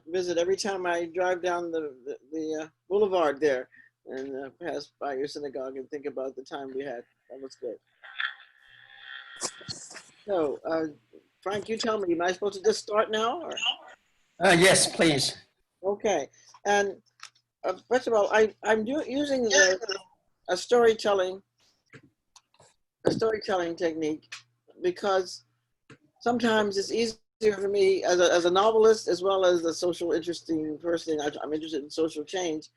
visit every time I drive down the boulevard there and pass by your synagogue and think about the time we had. That was good. So, Frank, you tell me, am I supposed to just start now? Or? Yes, please. Okay. And first of all, I'm using a storytelling technique because sometimes it's easier for me as a novelist as well as a social interesting person. I'm interested in social change.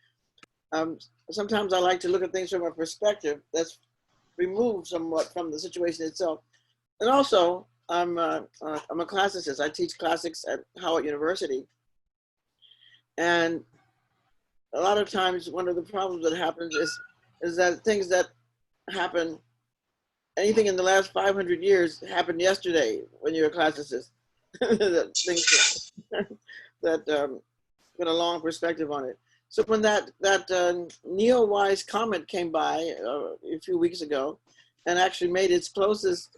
Sometimes I like to look at things from a perspective that's removed somewhat from the situation itself. And also, I'm a classicist. I teach classics at Howard University. And a lot of times, one of the problems that happens is that things that happen, anything in the last 500 years happened yesterday when you're a classicist. Things that got a long perspective on it. So when that Neo-wise comet came by a few weeks ago and actually made its closest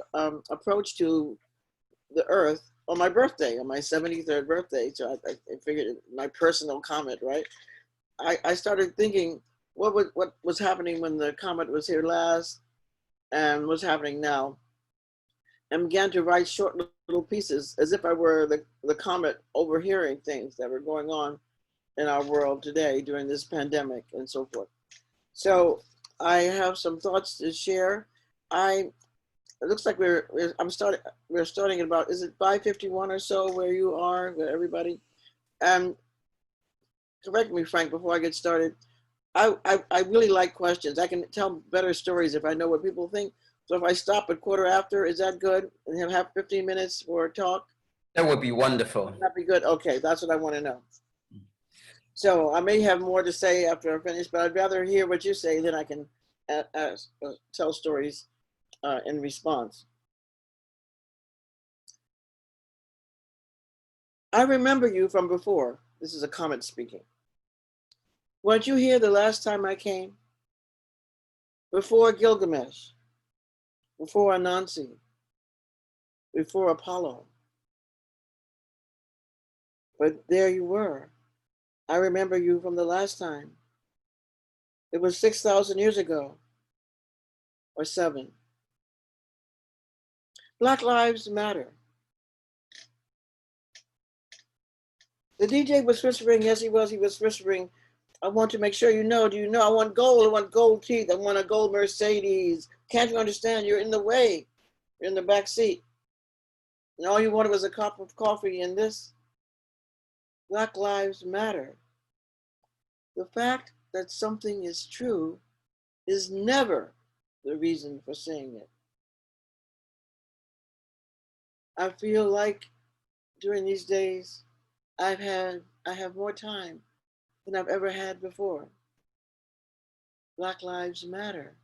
approach to the Earth on my birthday, on my 73rd birthday, so I figured my personal comet, right? I started thinking what was happening when the comet was here last and what's happening now, and began to write short little pieces as if I were the comet overhearing things that were going on in our world today during this pandemic and so forth. So I have some thoughts to share. It looks like we're starting at about, is it 5:51 or so where you are, where everybody? Correct me, Frank, before I get started. I really like questions. I can tell better stories if I know what people think. So if I stop at quarter after, is that good? And have 15 minutes for a talk? That would be wonderful. That'd be good. Okay, that's what I want to know. So I may have more to say after I finish, but I'd rather hear what you say than I can tell stories in response. I remember you from before. This is a comet speaking. Weren't you here the last time I came? Before Gilgamesh, before Anansi, before Apollo. But there you were. I remember you from the last time. It was 6,000 years ago, or 7. Black Lives Matter. The DJ was whispering, yes he was whispering, I want to make sure you know, do you know, I want gold teeth, I want a gold Mercedes. Can't you understand, you're in the way, you're in the back seat. And all you wanted was a cup of coffee and this. Black Lives Matter. The fact that something is true is never the reason for saying it. I feel like during these days, I have more time than I've ever had before. Black Lives Matter.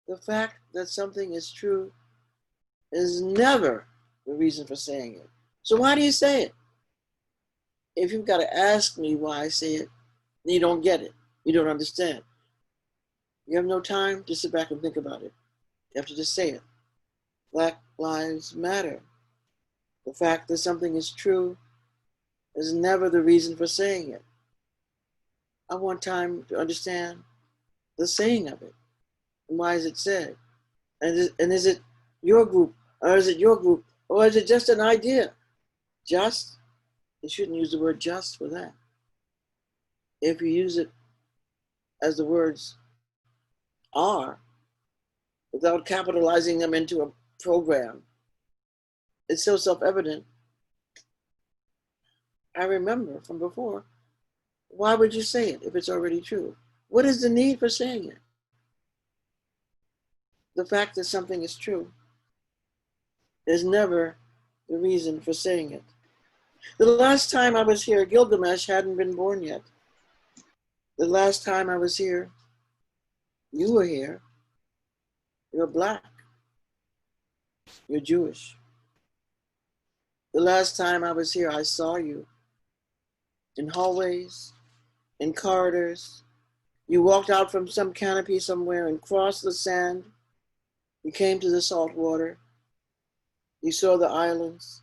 The fact that something is true is never the reason for saying it. So why do you say it? If you've got to ask me why I say it, then you don't get it. You don't understand. You have no time to sit back and think about it. You have to just say it. Black Lives Matter. The fact that something is true is never the reason for saying it. I want time to understand the saying of it. And why is it said? And is it your group, or is it your group, or is it just an idea? Just? You shouldn't use the word just for that. If you use it as the words are, without capitalizing them into a program, it's so self-evident. I remember from before, why would you say it if it's already true? What is the need for saying it? The fact that something is true is never the reason for saying it. The last time I was here, Gilgamesh hadn't been born yet. The last time I was here, you were here. You're Black. You're Jewish. The last time I was here, I saw you in hallways, in corridors. You walked out from some canopy somewhere and crossed the sand. You came to the salt water. You saw the islands.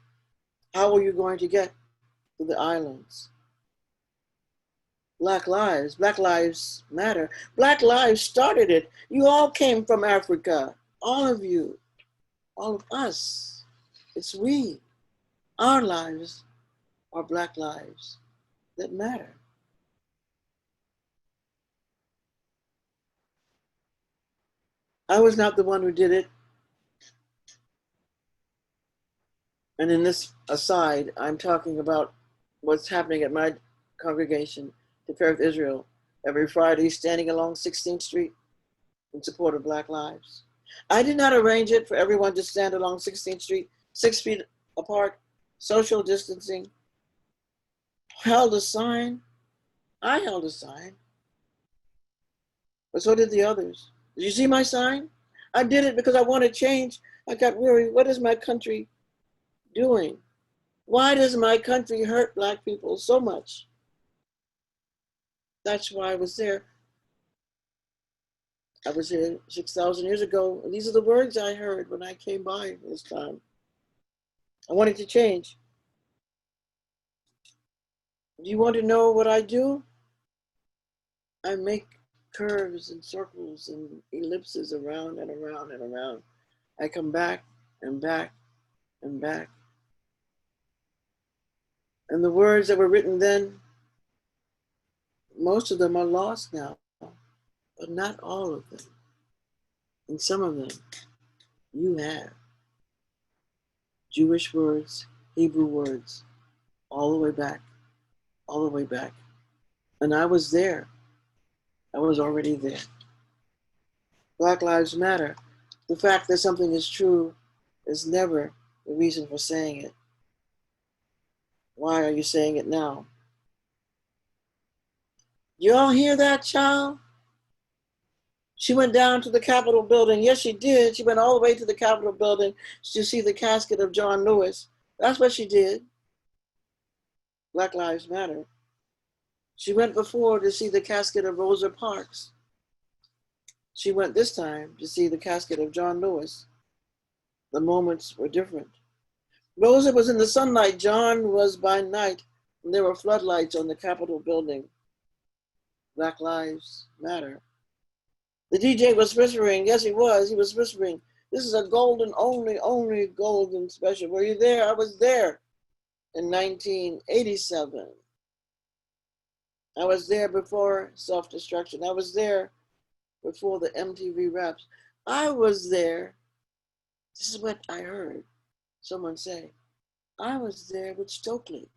How were you going to get to the islands. Black lives matter. Black lives started it. You all came from Africa, all of you, all of us. It's we. Our lives are Black lives that matter. I was not the one who did it. And in this aside, I'm talking about what's happening at my congregation, Tifereth Israel, every Friday, standing along 16th Street in support of Black lives. I did not arrange it for everyone to stand along 16th Street, 6 feet apart, social distancing. Held a sign. I held a sign. But so did the others. Did you see my sign? I did it because I wanted change. I got weary. What is my country doing? Why does my country hurt Black people so much? That's why I was there. I was here 6,000 years ago. And these are the words I heard when I came by this time. I wanted to change. Do you want to know what I do? I make curves and circles and ellipses around and around and around. I come back and back and back. And the words that were written then, most of them are lost now, but not all of them. And some of them you have. Jewish words, Hebrew words, all the way back, all the way back. And I was there. I was already there. Black Lives Matter. The fact that something is true is never the reason for saying it. Why are you saying it now? You all hear that, child? She went down to the Capitol building. Yes, she did. She went all the way to the Capitol building to see the casket of John Lewis. That's what she did. Black Lives Matter. She went before to see the casket of Rosa Parks. She went this time to see the casket of John Lewis. The moments were different. Rosa was in the sunlight. John was by night. And there were floodlights on the Capitol building. Black Lives Matter. The DJ was whispering. Yes, he was. He was whispering. This is a golden, only golden special. Were you there? I was there in 1987. I was there before self-destruction. I was there before the MTV Raps. I was there. This is what I heard someone say. I was there with Stokely.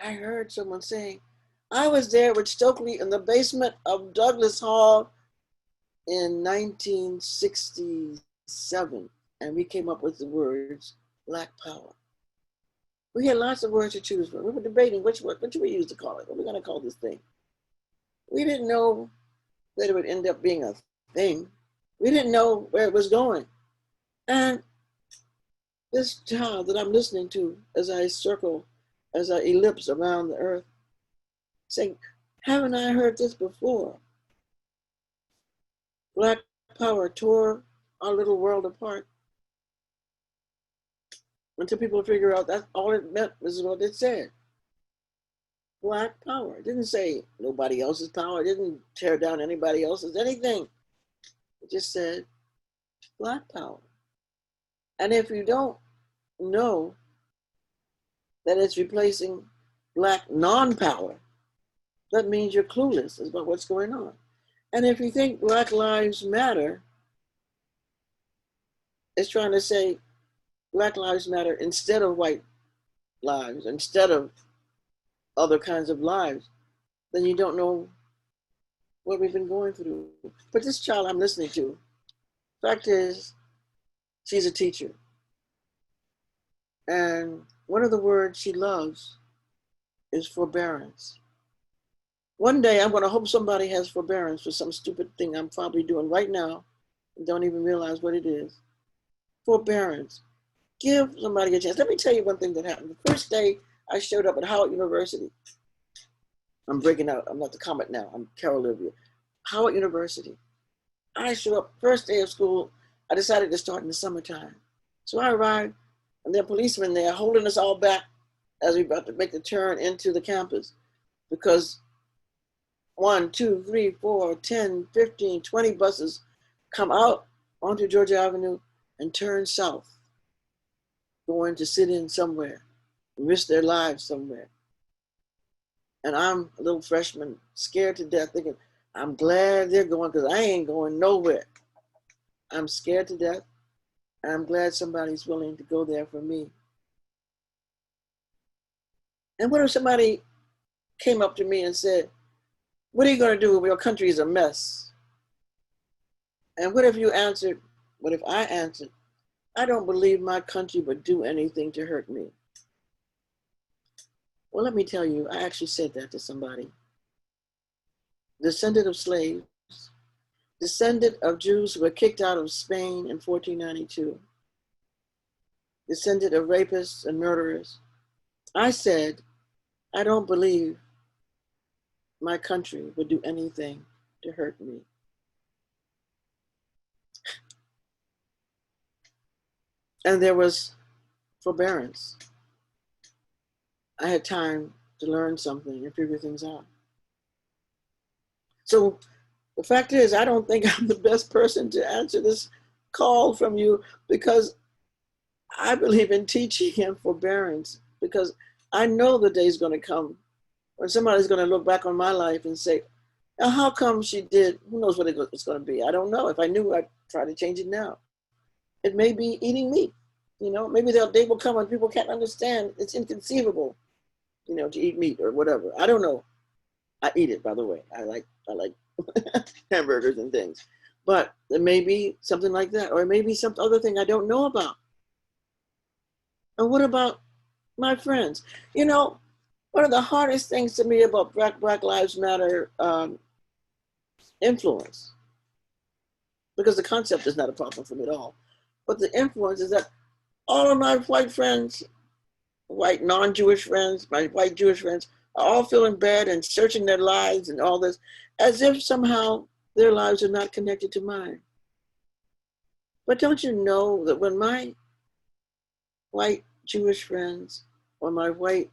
I heard someone saying, I was there with Stokely in the basement of Douglas Hall in 1967. And we came up with the words, Black Power. We had lots of words to choose from. We were debating what should we use to call it? What are we going to call this thing? We didn't know that it would end up being a thing. We didn't know where it was going. And this child that I'm listening to as I circle, as I ellipse around the earth, saying, haven't I heard this before? Black power tore our little world apart. Until people figure out that's all it meant, this is what it said. Black power. It didn't say nobody else's power. It didn't tear down anybody else's anything. It just said Black power. And if you don't know that it's replacing Black non-power, that means you're clueless about what's going on. And if you think Black Lives Matter, it's trying to say Black Lives Matter instead of white lives, instead of other kinds of lives, then you don't know what we've been going through. But this child I'm listening to, fact is, she's a teacher. And one of the words she loves is forbearance. One day I'm going to hope somebody has forbearance for some stupid thing I'm probably doing right now and don't even realize what it is. Forbearance. Give somebody a chance. Let me tell you one thing that happened. The first day I showed up at Howard University. I'm breaking out. I'm not the comet now. I'm Carolivia. Howard University. I showed up first day of school. I decided to start in the summertime. So I arrived and there are policemen there holding us all back as we're about to make the turn into the campus, because 1, 2, 3, 4, 10, 15, 20 buses come out onto Georgia Avenue and turn south, going to sit in somewhere, risk their lives somewhere. And I'm a little freshman, scared to death, thinking, I'm glad they're going because I ain't going nowhere. I'm scared to death, and I'm glad somebody's willing to go there for me. And what if somebody came up to me and said, what are you going to do when your country is a mess? And what if you answered, what if I answered, I don't believe my country would do anything to hurt me. Well, let me tell you, I actually said that to somebody. Descendant of slaves, descendant of Jews who were kicked out of Spain in 1492, descendant of rapists and murderers. I said, I don't believe my country would do anything to hurt me. And there was forbearance. I had time to learn something and figure things out. So the fact is, I don't think I'm the best person to answer this call from you, because I believe in teaching and forbearance, because I know the day's going to come when somebody's going to look back on my life and say, now how come she did? Who knows what it's going to be? I don't know. If I knew, I'd try to change it now. It may be eating meat. You know, maybe the day will come when people can't understand. It's inconceivable, you know, to eat meat or whatever. I don't know. I eat it, by the way. I like hamburgers and things. But it may be something like that, or it may be some other thing I don't know about. And what about my friends? You know, one of the hardest things to me about Black Lives Matter influence, because the concept is not a problem for me at all, but the influence is that all of my white friends, white non-Jewish friends, my white Jewish friends, are all feeling bad and searching their lives and all this, as if somehow their lives are not connected to mine. But don't you know that when my white Jewish friends or my white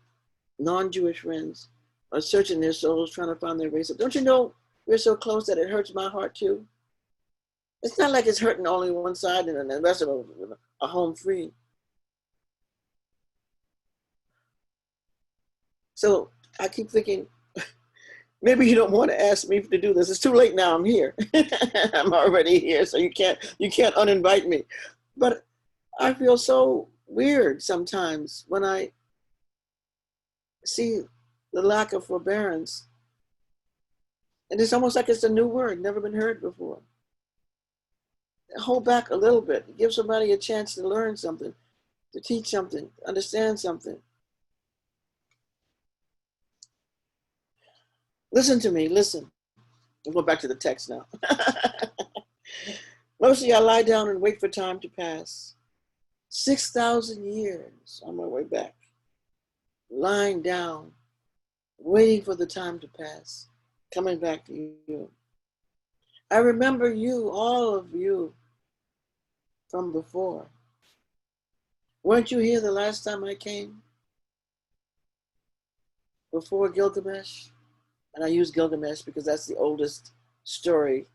non-Jewish friends are searching their souls, trying to find their race, don't you know we're so close that it hurts my heart too? It's not like it's hurting only one side and the rest of us are home free. So I keep thinking, maybe you don't want to ask me to do this. It's too late now. I'm here. I'm already here, so you can't uninvite me. But I feel so weird sometimes when I see the lack of forbearance. And it's almost like it's a new word, never been heard before. Hold back a little bit. Give somebody a chance to learn something, to teach something, understand something. Listen to me, listen. We'll go back to the text now. Mostly I lie down and wait for time to pass. 6,000 years on my way back. Lying down, waiting for the time to pass, coming back to you. I remember you, all of you, from before. Weren't you here the last time I came? Before Gilgamesh? And I use Gilgamesh because that's the oldest story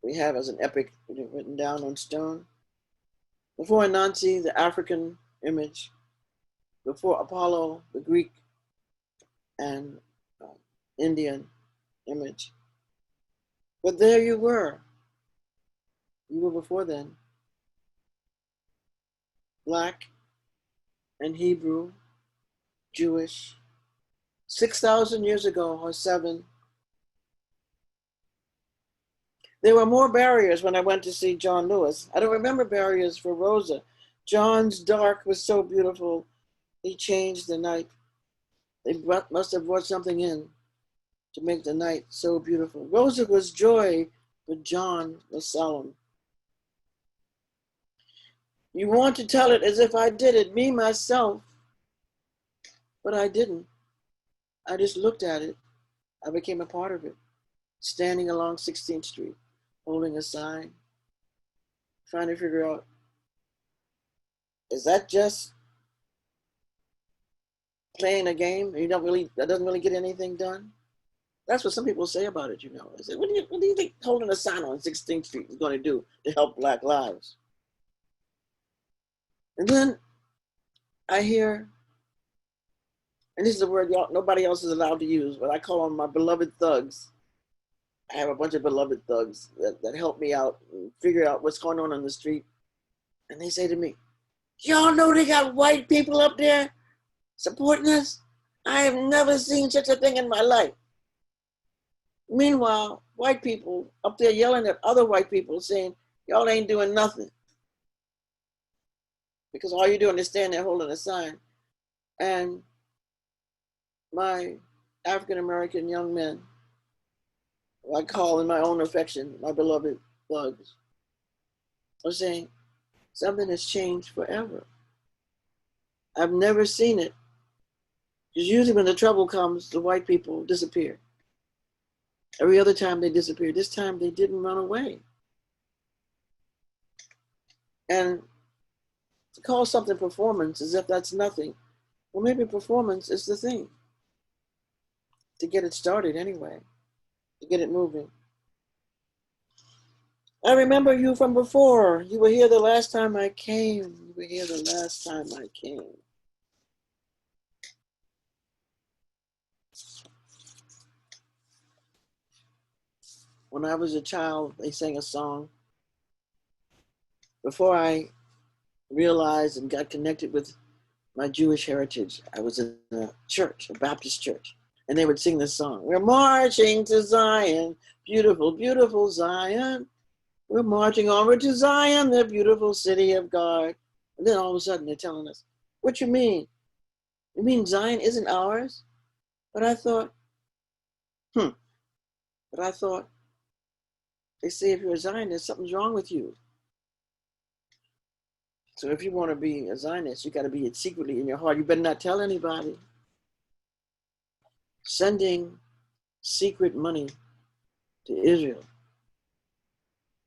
we have as an epic written down on stone. Before Anansi, the African image. Before Apollo, the Greek and Indian image. But there you were. You were before then. Black and Hebrew, Jewish. 6,000 years ago, or 7. There were more barriers when I went to see John Lewis. I don't remember barriers for Rosa. John's dark was so beautiful. He changed the night. They must have brought something in to make the night so beautiful. Rosa was joy, but John was solemn. You want to tell it as if I did it, me, myself, but I didn't. I just looked at it. I became a part of it, standing along 16th Street, holding a sign, trying to figure out, is that just playing a game and that doesn't really get anything done. That's what some people say about it, you know. I said, what do you think holding a sign on 16th Street is going to do to help Black lives? And then I hear, and this is a word nobody else is allowed to use, but I call them my beloved thugs. I have a bunch of beloved thugs that help me out and figure out what's going on the street. And they say to me, y'all know they got white people up there supporting us? I have never seen such a thing in my life. Meanwhile, white people up there yelling at other white people saying, y'all ain't doing nothing. Because all you're doing is standing there holding a sign. And my African-American young men, who I call in my own affection, my beloved thugs, are saying, something has changed forever. I've never seen it. Because usually when the trouble comes, the white people disappear. Every other time they disappeared. This time they didn't run away. And to call something performance as if that's nothing, well, maybe performance is the thing. To get it started anyway, to get it moving. I remember you from before. You were here the last time I came. You were here the last time I came. When I was a child, they sang a song. Before I realized and got connected with my Jewish heritage, I was in a church, a Baptist church, and they would sing this song. We're marching to Zion, beautiful, beautiful Zion. We're marching onward to Zion, the beautiful city of God. And then all of a sudden they're telling us, what you mean? You mean Zion isn't ours? But I thought, they say if you're a Zionist, something's wrong with you. So if you want to be a Zionist, you got to be it secretly in your heart. You better not tell anybody. Sending secret money to Israel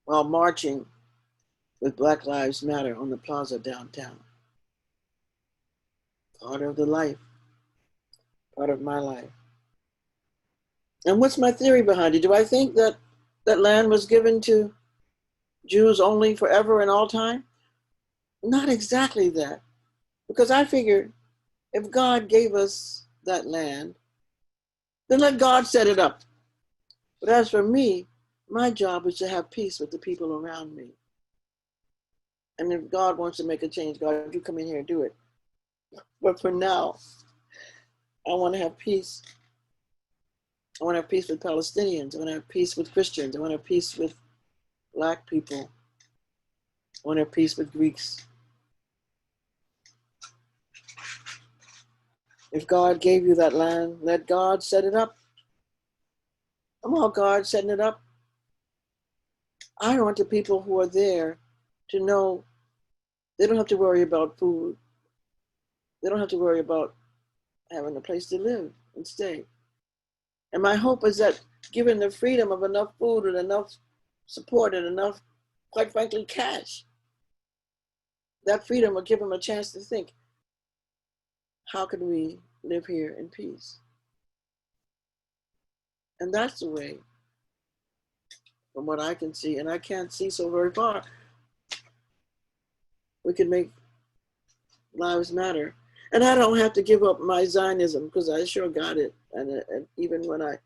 while marching with Black Lives Matter on the plaza downtown. Part of the life, part of my life. And what's my theory behind it? Do I think that that land was given to Jews only forever and all time? Not exactly that. Because I figure if God gave us that land, then let God set it up. But as for me, my job is to have peace with the people around me. And if God wants to make a change, God, you come in here and do it. But for now, I want to have peace. I want to have peace with Palestinians. I want to have peace with Christians. I want to have peace with Black people. I want to have peace with Greeks. If God gave you that land, let God set it up. I'm all God setting it up. I want the people who are there to know they don't have to worry about food. They don't have to worry about having a place to live and stay. And my hope is that given the freedom of enough food and enough support and enough, quite frankly, cash, that freedom will give them a chance to think, how can we live here in peace? And that's the way, from what I can see, and I can't see so very far, we can make lives matter. And I don't have to give up my Zionism because I sure got it. And even when I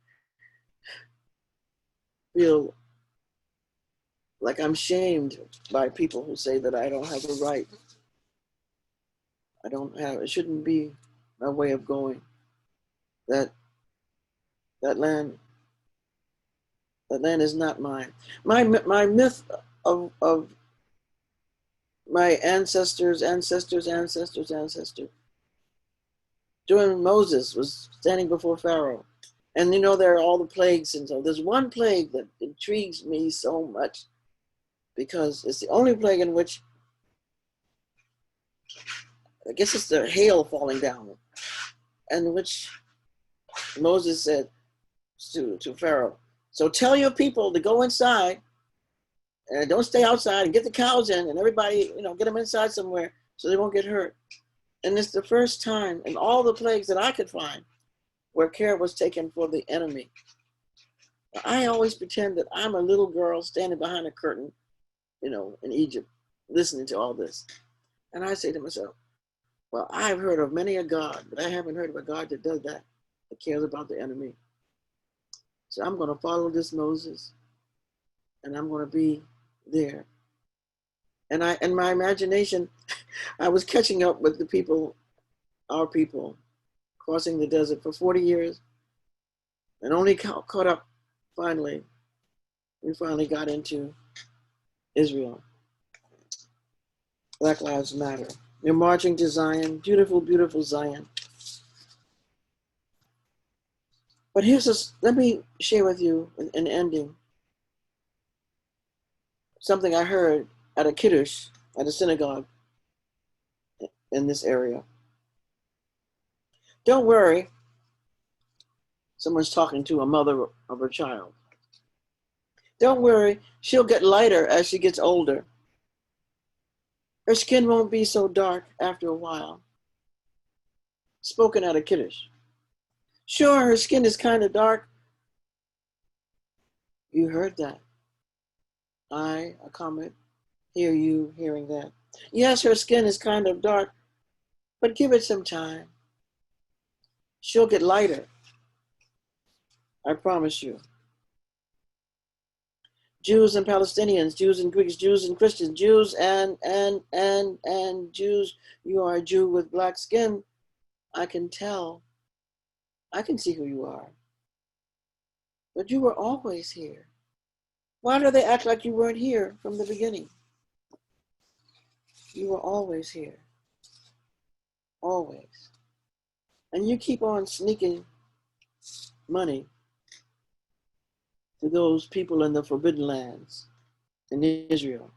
feel like I'm shamed by people who say that I don't have a right, it shouldn't be my way of going. That land is not mine. My myth of my ancestors, during Moses was standing before Pharaoh. And you know, there are all the plagues. And so there's one plague that intrigues me so much because it's the only plague in which, I guess it's the hail falling down, and which Moses said to Pharaoh, so tell your people to go inside and don't stay outside and get the cows in and everybody, get them inside somewhere so they won't get hurt. And it's the first time in all the plagues that I could find where care was taken for the enemy. I always pretend that I'm a little girl standing behind a curtain, in Egypt, listening to all this. And I say to myself, well, I've heard of many a God, but I haven't heard of a God that does that cares about the enemy. So I'm going to follow this Moses, and I'm going to be there. And in my imagination, I was catching up with the people, our people, crossing the desert for 40 years, and only caught up finally. We finally got into Israel. Black Lives Matter. They're marching to Zion, beautiful, beautiful Zion. But let me share with you an ending. Something I heard at a kiddush at a synagogue in this area. Don't worry. Someone's talking to a mother of her child. Don't worry, she'll get lighter as she gets older. Her skin won't be so dark after a while. Spoken at a kiddush. Sure, her skin is kind of dark. You heard that. I, a comet, hear you hearing that. Yes, her skin is kind of dark, but give it some time. She'll get lighter. I promise you. Jews and Palestinians, Jews and Greeks, Jews and Christians, Jews and Jews. You are a Jew with black skin. I can tell. I can see who you are. But you were always here. Why do they act like you weren't here from the beginning? You were always here. Always. And you keep on sneaking money to those people in the forbidden lands in Israel.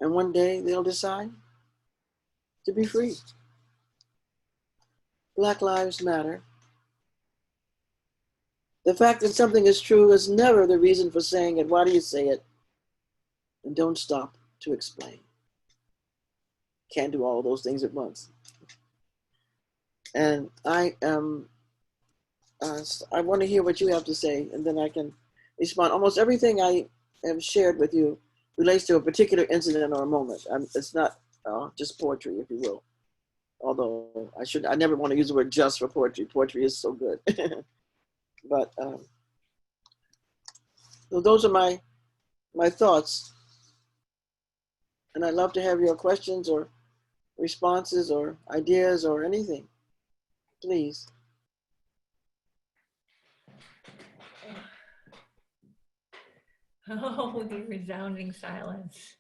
And one day they'll decide to be free. Black Lives Matter. The fact that something is true is never the reason for saying it. Why do you say it? And don't stop to explain. Can't do all those things at once. And I want to hear what you have to say, and then I can respond. Almost everything I have shared with you relates to a particular incident or a moment. It's not just poetry, if you will. Although I never want to use the word just for poetry. Poetry is so good. But so those are my thoughts. And I'd love to have your questions or responses or ideas or anything. Please. Oh, the resounding silence.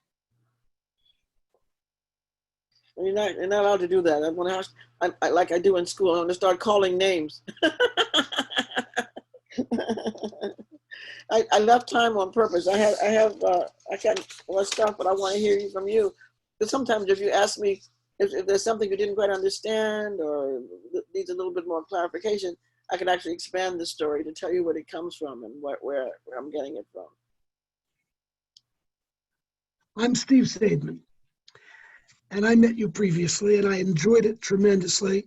You're not allowed to do that. I'm going to like I do in school. I'm going to start calling names. I left time on purpose. I got more stuff, but I want to hear from you. Because sometimes if you ask me if there's something you didn't quite understand or needs a little bit more clarification, I can actually expand the story to tell you where it comes from and where I'm getting it from. I'm Steve Sadman, and I met you previously, and I enjoyed it tremendously.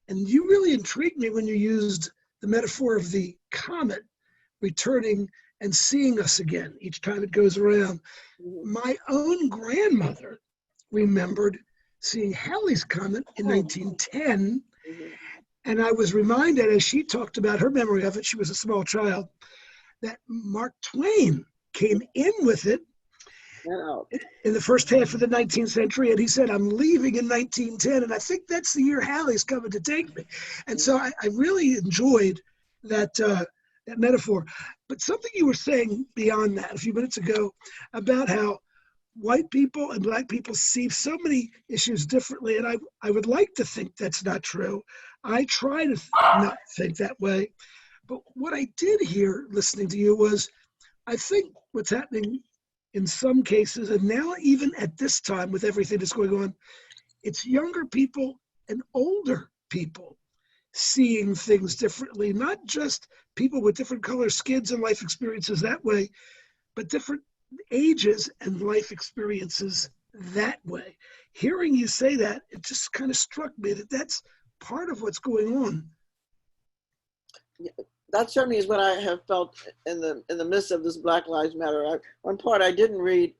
And you really intrigued me when you used the metaphor of the comet returning and seeing us again each time it goes around. Mm-hmm. My own grandmother remembered seeing Halley's Comet in 1910, Mm-hmm. and I was reminded, as she talked about her memory of it, she was a small child, that Mark Twain came in with it in the first half of the 19th century, and he said, I'm leaving in 1910, and I think that's the year Halley's coming to take me. And so I really enjoyed that metaphor. But something you were saying beyond that a few minutes ago about how white people and black people see so many issues differently, and I would like to think that's not true. I try to not think that way. But what I did hear listening to you was, I think what's happening in some cases, and now even at this time with everything that's going on, it's younger people and older people seeing things differently, not just people with different color skins and life experiences that way, but different ages and life experiences that way. hearing you say that, it just kind of struck me that that's part of what's going on. That certainly is what I have felt in the midst of this Black Lives Matter. One part I didn't read,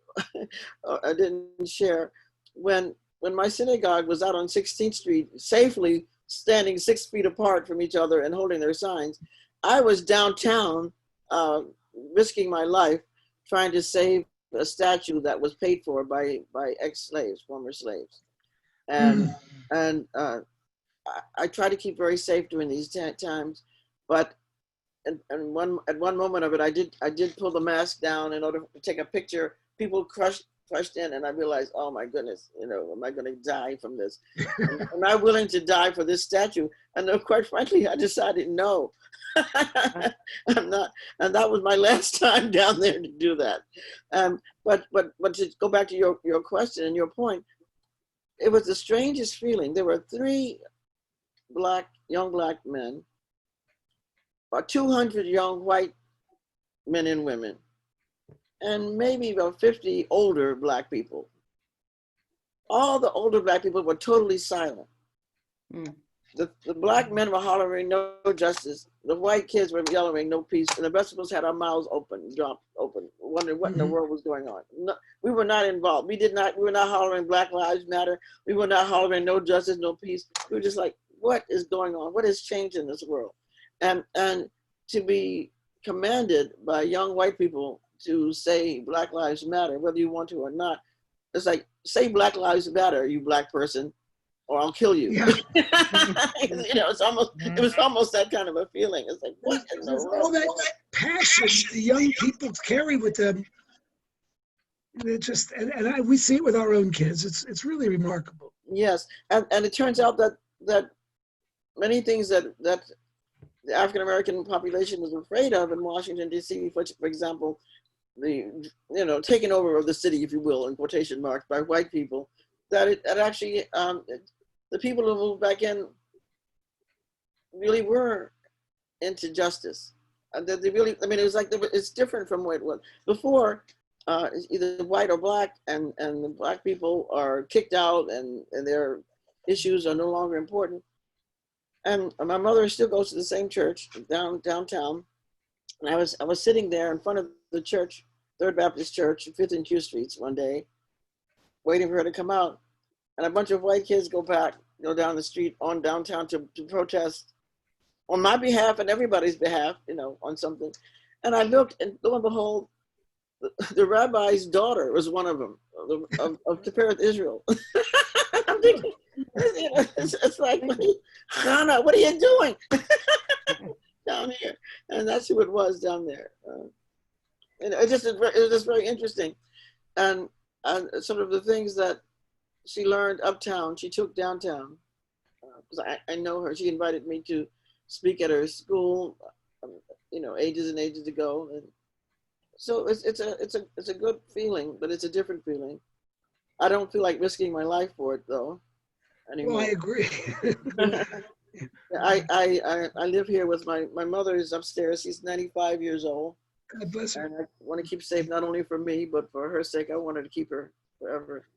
or I didn't share, when my synagogue was out on 16th Street, safely standing 6 feet apart from each other and holding their signs, I was downtown, risking my life, trying to save a statue that was paid for by ex-slaves, former slaves, and I try to keep very safe during these times, but at one moment of it, I did pull the mask down in order to take a picture. People crushed in, and I realized, oh my goodness, am I going to die from this? Am I willing to die for this statue? And quite frankly, I decided no, I'm not. And that was my last time down there to do that. But to go back to your question and your point, it was the strangest feeling. There were 3 young black men, or 200 young white men and women, and maybe about 50 older black people. All the older black people were totally silent. The black men were hollering, no justice. The white kids were yelling, no peace. And the rest of us had our mouths open, dropped open, wondering what in the world was going on. No, we were not involved. We were not hollering Black Lives Matter. We were not hollering no justice, no peace. We were just like, what is going on? What has changed in this world? And to be commanded by young white people to say Black Lives Matter, whether you want to or not, it's like, say Black Lives Matter, you black person, or I'll kill you. Yeah. It was almost that kind of a feeling. It's like, what in the world? All that passion the young people carry with them. It just, we see it with our own kids. It's really remarkable. Yes, and it turns out that many things that the African American population is afraid of in Washington DC, for example, the taking over of the city, if you will, in quotation marks, by white people, that actually the people who moved back in really were into justice. That they really, it was like it's different from what it was before. It's either white or black, and the black people are kicked out, and their issues are no longer important. And my mother still goes to the same church downtown. And I was sitting there in front of the church, Third Baptist Church, 5th and Q Streets one day, waiting for her to come out. And a bunch of white kids go down the street on downtown to protest on my behalf and everybody's behalf, on something. And I looked, and lo and behold, the rabbi's daughter was one of them, of Tifereth, Israel. I'm thinking, it's like, Hannah, what are you doing down here? And that's who it was down there. And it was just very interesting. And some of the things that she learned uptown, she took downtown. Because I know her. She invited me to speak at her school, ages and ages ago. And so it's a good feeling, but it's a different feeling. I don't feel like risking my life for it though anymore. Well, I agree. I live here with my mother is upstairs. She's 95 years old. God bless her. And I want to keep safe not only for me, but for her sake. I wanted to keep her forever.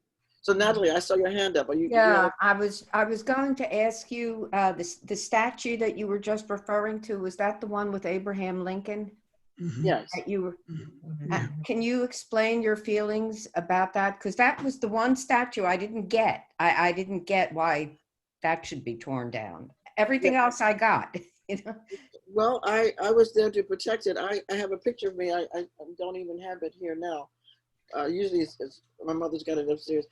So Natalie, I saw your hand up. Are you? Yeah, I was going to ask you the statue that you were just referring to. Was that the one with Abraham Lincoln? Mm-hmm. Yes. That you were, can you explain your feelings about that? Because that was the one statue I didn't get. I didn't get why that should be torn down. Everything else I got. Well, I was there to protect it. I have a picture of me. I don't even have it here now. Usually it's my mother's got it upstairs.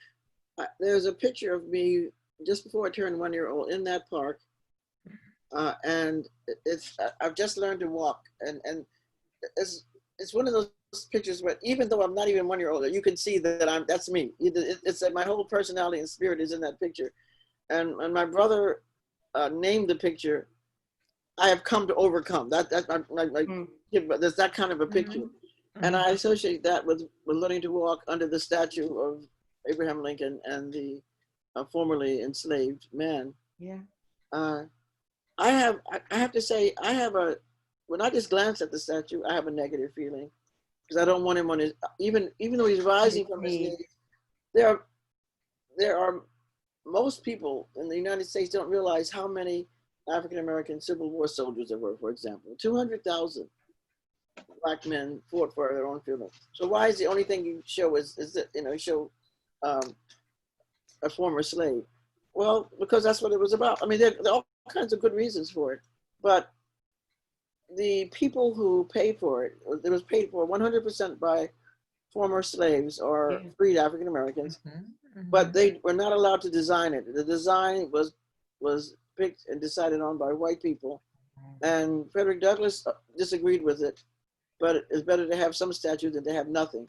There's a picture of me just before I turned 1 year old in that park. And I've just learned to walk. And it's one of those pictures where even though I'm not even 1 year old, you can see that that's me. It's that my whole personality and spirit is in that picture. And my brother named the picture, I have come to overcome. That's there's that kind of a picture. Mm-hmm. And I associate that with learning to walk under the statue of Abraham Lincoln and the formerly enslaved man. Yeah. I have to say, when I just glance at the statue, I have a negative feeling because I don't want him on his, even though he's rising from his knees, there there are, most people in the United States don't realize how many African-American Civil War soldiers there were, for example. 200,000 Black men fought for their own freedom. So why is the only thing you show is that, you know, show a former slave? Well, because that's what it was about. I mean, there are all kinds of good reasons for it, but the people who paid for it was paid for 100% by former slaves or freed African Americans, but they were not allowed to design it. The design was picked and decided on by white people, and Frederick Douglass disagreed with it, but it's better to have some statute than to have nothing.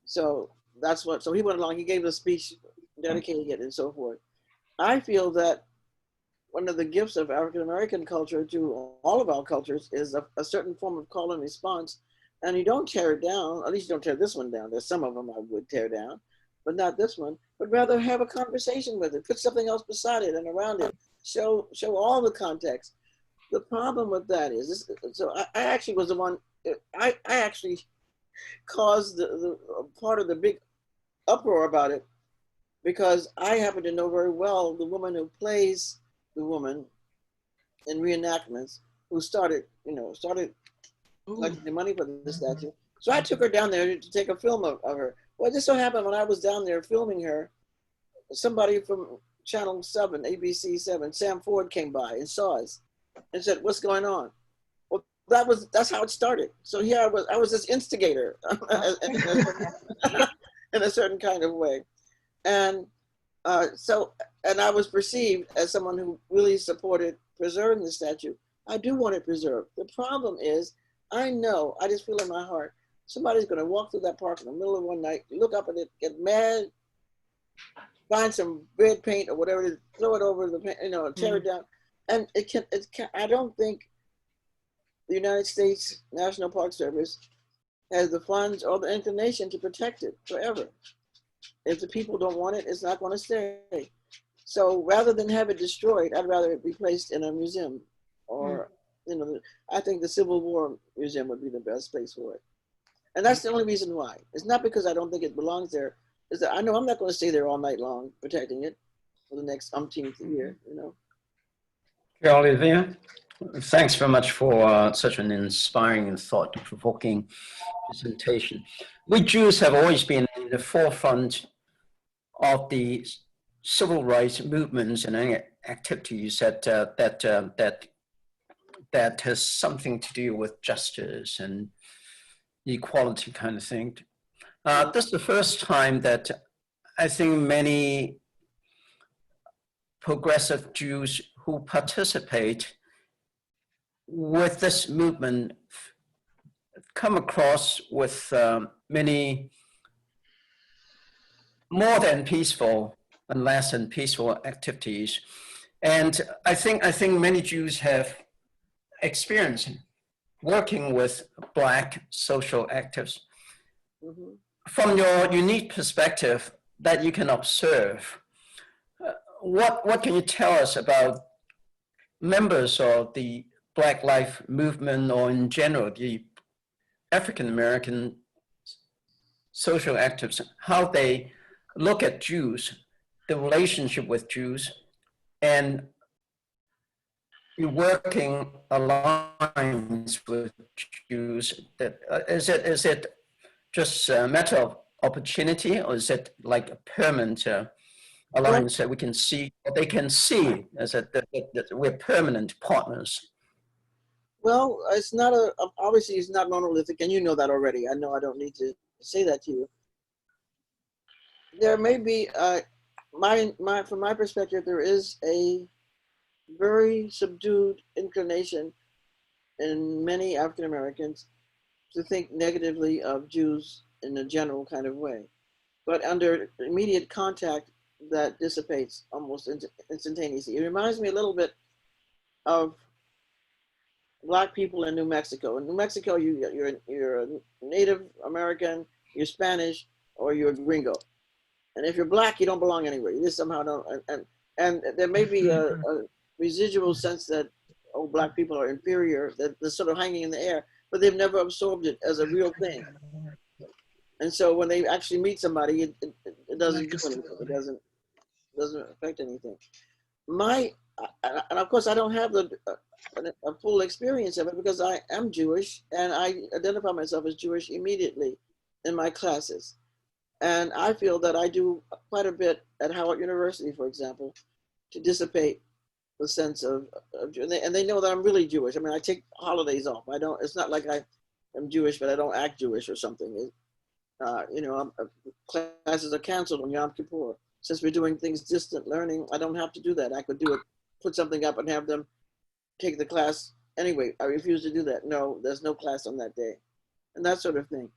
So that's what, so he went along, he gave a speech dedicating it and so forth. I feel that one of the gifts of African-American culture to all of our cultures is a certain form of call and response. And you don't tear it down, at least you don't tear this one down. There's some of them I would tear down, but not this one, but rather have a conversation with it, put something else beside it and around it, show all the context. The problem with that is, so I actually was the one, I actually caused the part of the big uproar about it, because I happen to know very well the woman who plays the woman in reenactments, who started collecting the money for the statue. So I took her down there to take a film of her. Well, it just so happened when I was down there filming her, somebody from Channel 7, ABC 7, Sam Ford came by and saw us and said, "What's going on?" Well, that's how it started. So here I was this instigator in a certain kind of way. And and I was perceived as someone who really supported preserving the statue. I do want it preserved. The problem is, I know, I just feel in my heart, somebody's gonna walk through that park in the middle of one night, look up at it, get mad, find some red paint or whatever it is, throw it over the paint, tear it down. And I don't think the United States National Park Service has the funds or the inclination to protect it forever. If the people don't want it, it's not going to stay. So rather than have it destroyed, I'd rather it be placed in a museum, or I think the Civil War Museum would be the best place for it. And that's the only reason why. It's not because I don't think it belongs there. It's that I know I'm not going to stay there all night long protecting it for the next umpteenth year. Carolivia, thanks very much for such an inspiring and thought-provoking presentation. We Jews have always been in the forefront of the civil rights movements and activities that has something to do with justice and equality kind of thing. This is the first time that I think many progressive Jews who participate with this movement come across with many more than peaceful and less than peaceful activities. And I think many Jews have experience working with Black social activists. From your unique perspective that you can observe, what can you tell us about members of the Black Lives Movement, or in general, the African-American social activists, how they look at Jews, the relationship with Jews, and working alliance with Jews? That is it just a matter of opportunity, or is it like a permanent alliance that we can see, or they can see as that we're permanent partners? Well, it's not obviously it's not monolithic, and you know that already. I know I don't need to say that to you. There may be, from my perspective, there is a very subdued inclination in many African Americans to think negatively of Jews in a general kind of way. But under immediate contact, that dissipates almost instantaneously. It reminds me a little bit of Black people in New Mexico. In New Mexico, you're a Native American, you're Spanish, or you're a gringo. And if you're Black, you don't belong anywhere. You just somehow don't. And there may be a residual sense that Black people are inferior, that they're sort of hanging in the air, but they've never absorbed it as a real thing. And so when they actually meet somebody, it doesn't do anything. It doesn't affect anything. And of course, I don't have a full experience of it because I am Jewish and I identify myself as Jewish immediately in my classes. And I feel that I do quite a bit at Howard University, for example, to dissipate the sense of and they know that I'm really Jewish. I mean, I take holidays off. It's not like I am Jewish, but I don't act Jewish or something. Classes are canceled on Yom Kippur. Since we're doing things distant learning, I don't have to do that. I could do it, put something up and have them take the class. Anyway, I refuse to do that. No, there's no class on that day and that sort of thing.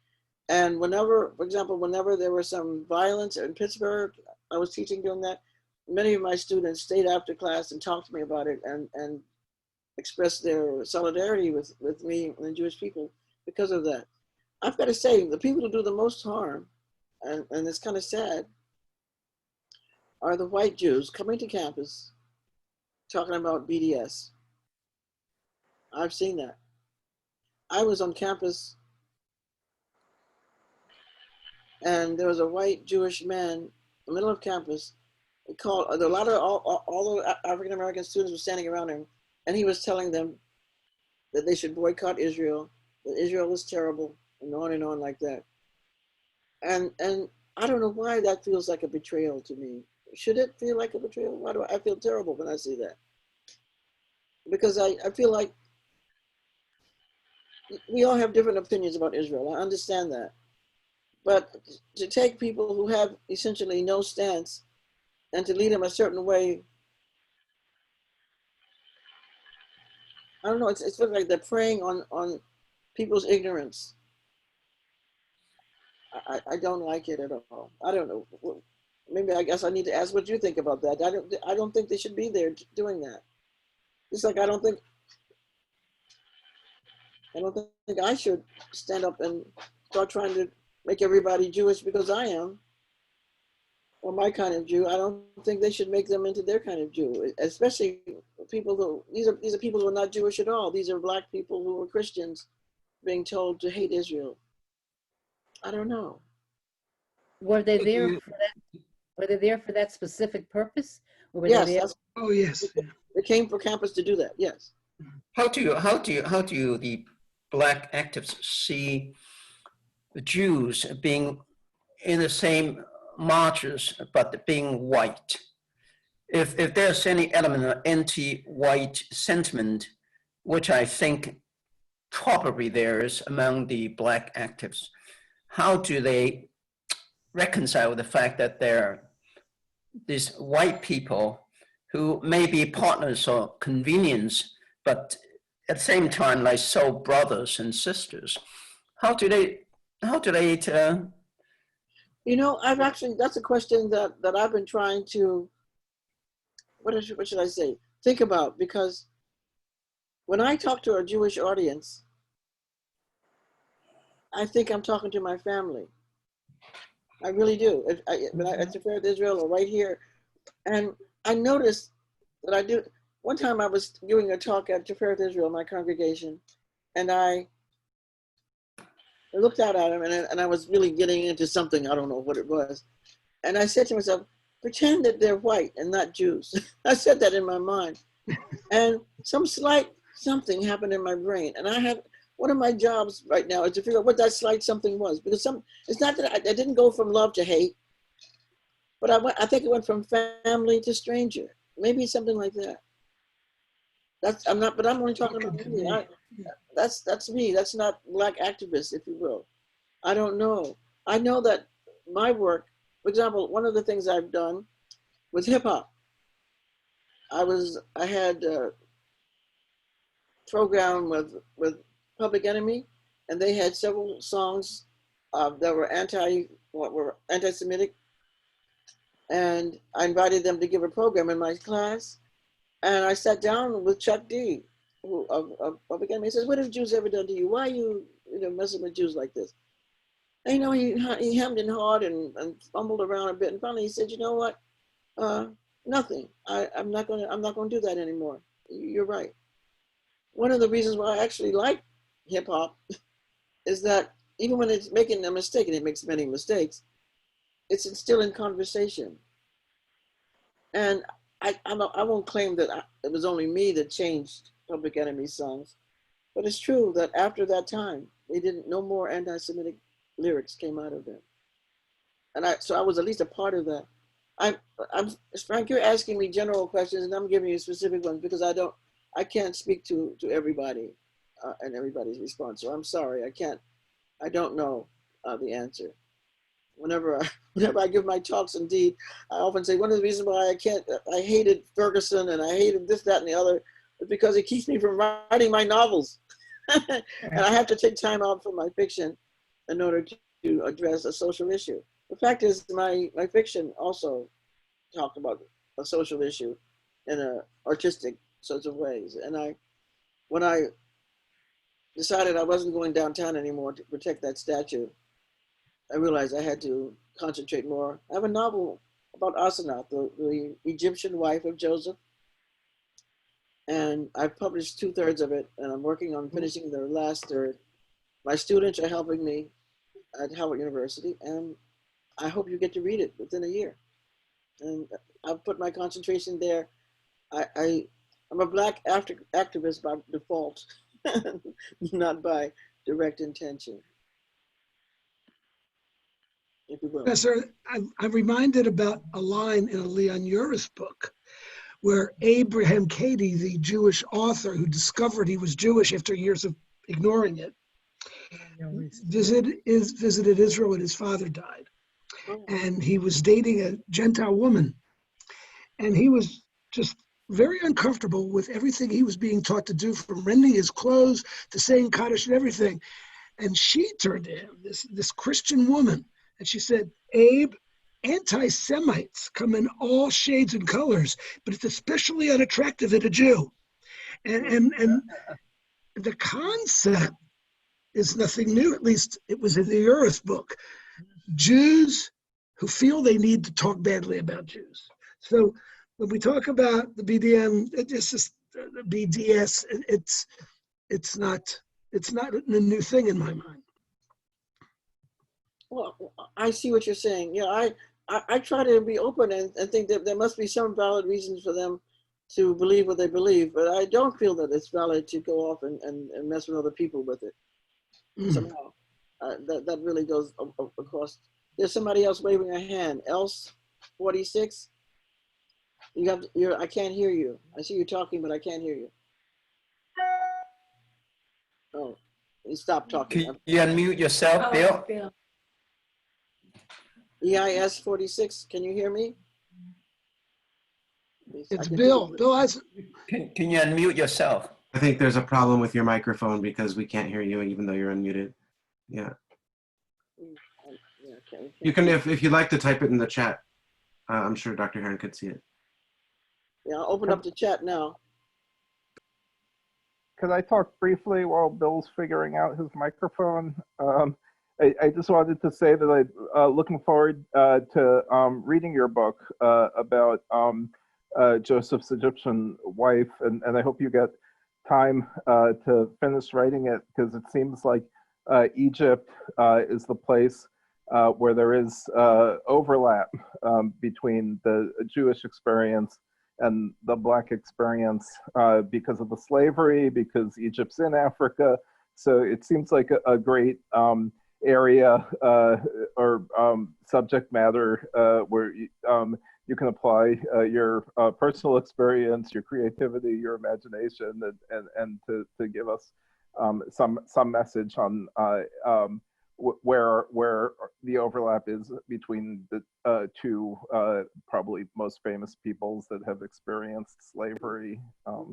And whenever there was some violence in Pittsburgh, I was teaching during that, many of my students stayed after class and talked to me about it and expressed their solidarity with me and the Jewish people because of that. I've got to say, the people who do the most harm, and it's kind of sad, are the white Jews coming to campus talking about BDS. I've seen that. I was on campus and there was a white Jewish man in the middle of campus. He called, a lot of all the African-American students were standing around him, and he was telling them that they should boycott Israel, that Israel is terrible, and on like that. And I don't know why that feels like a betrayal to me. Should it feel like a betrayal? Why do I feel terrible when I see that? Because I feel like we all have different opinions about Israel. I understand that. But to take people who have essentially no stance and to lead them a certain way, I don't know, it's like they're preying on people's ignorance. I don't like it at all. I don't know. Maybe I guess I need to ask what you think about that. I don't think they should be there doing that. It's like I don't think I should stand up and start trying to make everybody Jewish because I am, or my kind of Jew. I don't think they should make them into their kind of Jew, especially people who, these are people who are not Jewish at all. These are Black people who are Christians being told to hate Israel. I don't know. Were they there for that? Were they there for that specific purpose? Or were Yes. they there? Oh, yes. They came for campus to do that. Yes. How do the Black activists see the Jews being in the same marches, but being white? If there's any element of anti-white sentiment, which I think probably there is among the Black activists, how do they reconcile the fact that they're these white people who may be partners or convenience, but at the same time, like soul brothers and sisters? How do they You know, that's a question that I've been trying to, what should I say, think about, because when I talk to a Jewish audience, I think I'm talking to my family. I really do. When I at Tifereth Israel or right here, and I noticed that I do. One time I was doing a talk at Tifereth Israel, my congregation, and I looked out at him, and I was really getting into something, I don't know what it was. And I said to myself, pretend that they're white and not Jews. I said that in my mind. And some slight something happened in my brain. And one of my jobs right now is to figure out what that slight something was. Because it's not that I didn't go from love to hate, but I think it went from family to stranger. Maybe something like that. But I'm only talking about me. That's me. That's not Black activists, if you will. I don't know. I know that my work, for example, one of the things I've done with hip hop, I had a program with Public Enemy, and they had several songs that were anti-Semitic, and I invited them to give a program in my class, and I sat down with Chuck D, who of Public Enemy. He says, "What have Jews ever done to you? Why are you messing with Jews like this?" And he hemmed and hawed and fumbled around a bit, and finally he said, "You know what? Nothing. I'm not gonna do that anymore. You're right." One of the reasons why I actually like hip hop is that even when it's making a mistake, and it makes many mistakes, it's still in conversation. And I won't claim that it was only me that changed Public Enemy songs, but it's true that after that time, no more anti-Semitic lyrics came out of them. And so I was at least a part of that. Frank, you're asking me general questions and I'm giving you specific ones because I can't speak to everybody and everybody's response. So I'm sorry, I don't know the answer. Whenever I give my talks, indeed, I often say one of the reasons why I hated Ferguson and I hated this, that, and the other is because it keeps me from writing my novels. And I have to take time out from my fiction in order to address a social issue. The fact is my fiction also talked about a social issue in a artistic sorts of ways. And when I decided I wasn't going downtown anymore to protect that statue, I realized I had to concentrate more. I have a novel about Asenath, the Egyptian wife of Joseph. And I've published 2/3 of it, and I'm working on finishing the last third. My students are helping me at Howard University, and I hope you get to read it within a year. And I've put my concentration there. I'm a Black activist by default, not by direct intention. If you will. Professor, I'm reminded about a line in a Leon Uris book where Abraham Cady, the Jewish author who discovered he was Jewish after years of ignoring it, visited Israel when his father died. And he was dating a Gentile woman. And he was just very uncomfortable with everything he was being taught to do, from rending his clothes to saying Kaddish and everything. And she turned to him, this Christian woman, and she said, Abe, anti-Semites come in all shades and colors, but it's especially unattractive in a Jew. And the concept is nothing new, at least it was in the Uris book. Jews who feel they need to talk badly about Jews. So when we talk about the BDM, it's just the BDS, it's not a new thing in my mind. Well, I see what you're saying. Yeah, I try to be open and think that there must be some valid reasons for them to believe what they believe, but I don't feel that it's valid to go off and mess with other people with it somehow. That really goes across. There's somebody else waving a hand. Else 46. I can't hear you. I see you talking, but I can't hear you. Oh, you stopped talking. Can you unmute yourself, Bill? EIS 46, can you hear me? It's Bill. Bill has. Can you unmute yourself? I think there's a problem with your microphone because we can't hear you even though you're unmuted. Yeah. You can, if you'd like to type it in the chat. I'm sure Dr. Herron could see it. Yeah, I'll open up the chat now. Could I talk briefly while Bill's figuring out his microphone? I just wanted to say that I'm looking forward to reading your book about Joseph's Egyptian wife, and I hope you get time to finish writing it, because it seems like Egypt is the place where there is overlap between the Jewish experience and the Black experience because of the slavery, because Egypt's in Africa. So it seems like a great area or subject matter where you can apply your personal experience, your creativity, your imagination, and to give us some message on where the overlap is between the two probably most famous peoples that have experienced slavery.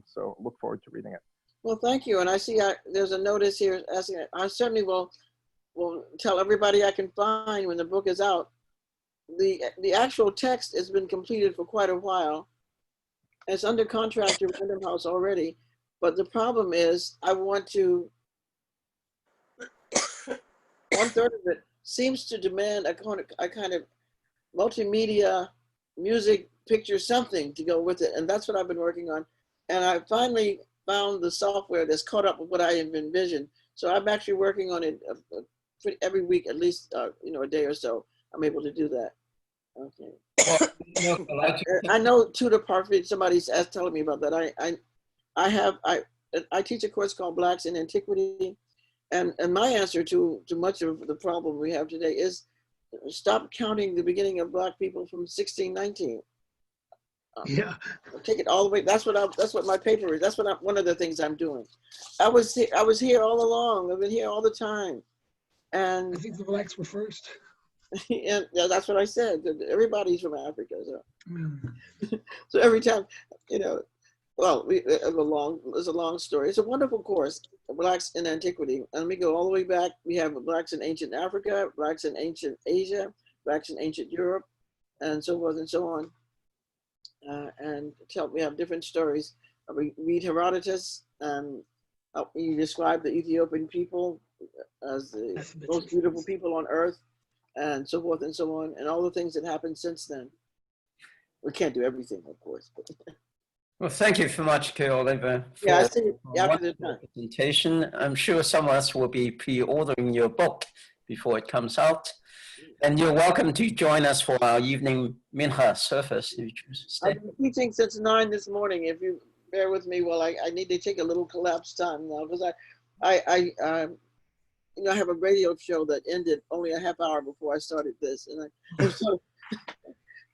So look forward to reading it. Well, thank you. And I see there's a notice here asking, I certainly will tell everybody I can find when the book is out. The actual text has been completed for quite a while. It's under contract to Random House already, but the problem is I want to, 1/3 of it seems to demand a kind of multimedia, music, picture, something to go with it. And that's what I've been working on. And I finally found the software that's caught up with what I have envisioned. So I'm actually working on it every week, at least, a day or so. I'm able to do that. Okay. Well, I'd like to- I know Tudor Parfit. Somebody's telling me about that. I teach a course called Blacks in Antiquity, and my answer to much of the problem we have today is stop counting the beginning of Black people from 1619. Yeah. Take it all the way. That's what my paper is. That's one of the things I'm doing. I was here all along. I've been here all the time, I and think the blacks were first. and yeah, that's what I said. That everybody's from Africa, Mm. so every time, well, it's a long story. It's a wonderful course, Blacks in Antiquity, and we go all the way back. We have Blacks in Ancient Africa, Blacks in Ancient Asia, Blacks in Ancient Europe, and so forth and so on. And we have different stories. We read Herodotus, and you describe the Ethiopian people as the most beautiful people on earth, and so forth and so on, and all the things that happened since then. We can't do everything, of course. But Well, thank you so much, Carolivia, for yeah, I see it a after the wonderful time. presentation. I'm sure some of us will be pre-ordering your book before it comes out. And you're welcome to join us for our evening Minha service if you choose to stay. I've been teaching since 9 this morning. If you bear with me, well, I need to take a little collapse time now because I have a radio show that ended only a half hour before I started this, and I'm sort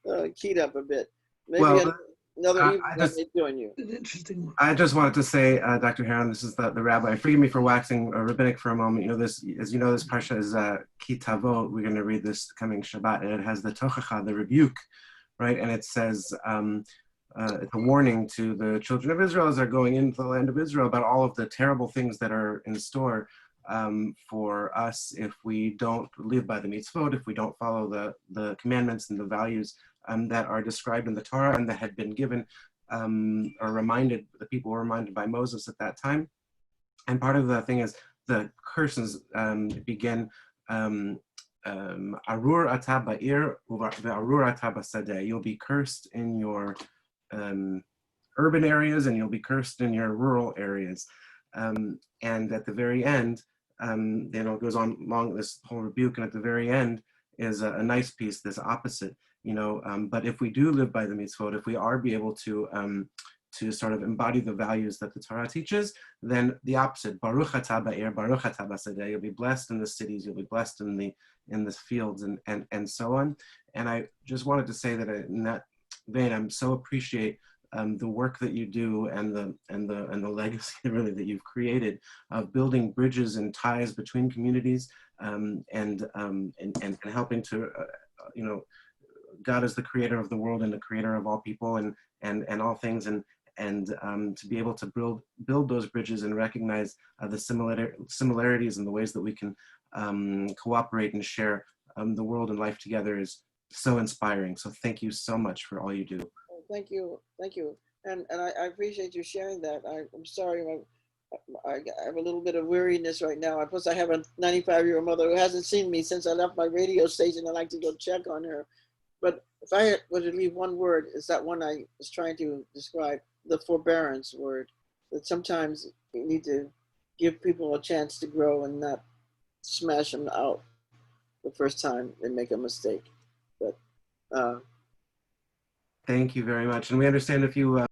of keyed up a bit. Maybe Well, another evening I I just- may join you. An interesting one. I just wanted to say, Dr. Herron, this is the rabbi. Forgive me for waxing rabbinic for a moment. This parsha is Ki Tavo. We're going to read this coming Shabbat, and it has the tochacha, the rebuke, right? And it says it's a warning to the children of Israel as they're going into the land of Israel about all of the terrible things that are in store for us if we don't live by the mitzvot, if we don't follow the commandments and the values that are described in the Torah and that had been given. The people were reminded by Moses at that time. And part of the thing is the curses begin, Arur ata ba'ir, ve'arur ata b'sadeh. You'll be cursed in your urban areas and you'll be cursed in your rural areas. And at the very end, it goes on long, this whole rebuke, and at the very end is a nice piece, this opposite. But if we do live by the mitzvot, if we are be able to sort of embody the values that the Torah teaches, then the opposite, Baruch atah ba'ir, Baruch atah b'sadeh, you'll be blessed in the cities, you'll be blessed in the fields, and so on. And I just wanted to say that in that vein, I'm so appreciate the work that you do and the legacy really that you've created of building bridges and ties between communities and helping to God is the creator of the world and the creator of all people and all things, and to be able to build those bridges and recognize the similarities and the ways that we can cooperate and share the world and life together is so inspiring. So thank you so much for all you do. Thank you, and I appreciate you sharing that. I'm sorry, I have a little bit of weariness right now. Plus, I have a 95-year-old mother who hasn't seen me since I left my radio station. I like to go check on her. But if I were to leave one word, it's that one I was trying to describe, the forbearance word. That sometimes you need to give people a chance to grow and not smash them out the first time they make a mistake. But thank you very much, and we understand if you